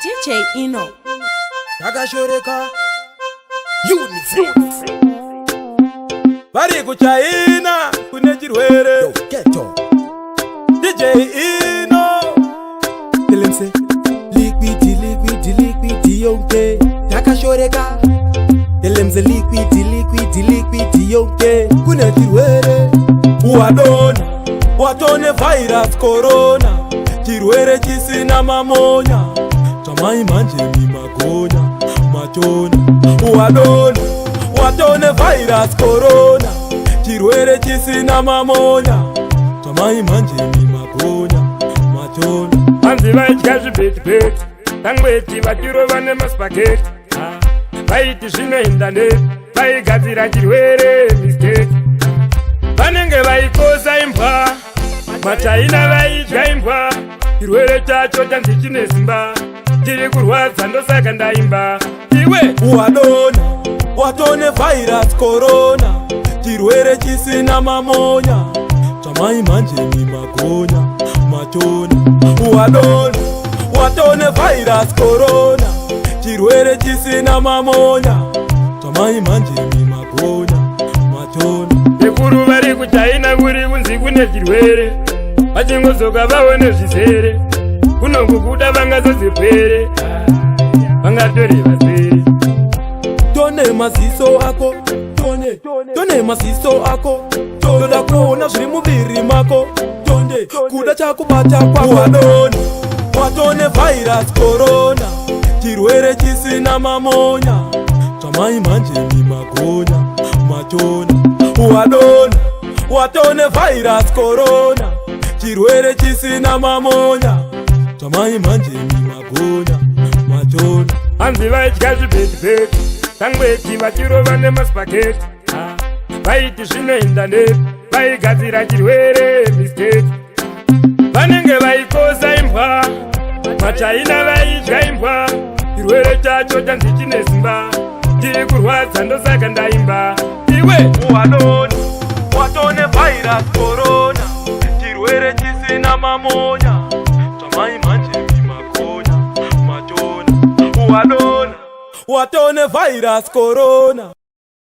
DJ Ino Takashoreka UNICEF vari kuchaina kune chirwere DJ Ino Telemse liquid yonke Takashoreka Telemse liquid yonke kune chirwere watone virus corona chirwere chisina mamonya chamai manje mimagonya machona watone virus corona chirwere chisina mamonya chamai manje mimagonya machona vanzi vaidya zvibhetibheti tangweti vatirova nemaspageti vaiti zvinoenda ndeti vaigadzira chirwere misteki vanenge vaikosa imbwa machaina vaidya imbwa chirwere chacho chanzi chine simba tiri kurwadza ndosaka ndaimba iwe watone virus corona chirwere chisina mamonya chamai manje mimagonya machona watone virus corona chirwere chisina mamonya chamai manje mimagonya machona ekuru vari kuchaina kuri kunzi kune chirwere vachingozoka vaone zvizere kunongokuda vangazozirwere vangatore vazere tone maziso ako toda kuona zviri muviri mako kuda chakubata kwako watone virus corona chirwere chisina mamonya chamai manje mimagonya machona watone virus corona chirwere chisina mamonya chamai manje mimagonya machona hanzi vaidya zvibhetibheti tangweti vachirova nemaspageti vaiti zvinoenda ndeti vaigadzira chirwere misteki vanenge vaikosa imbwa machaina vaidya imbwa chirwere chacho chanzi chine simba tiri kurwadza ndosaka ndaimba iwe watone virus corona chirwere chisina mamonya chamai manje mimagonya machona watone virus corona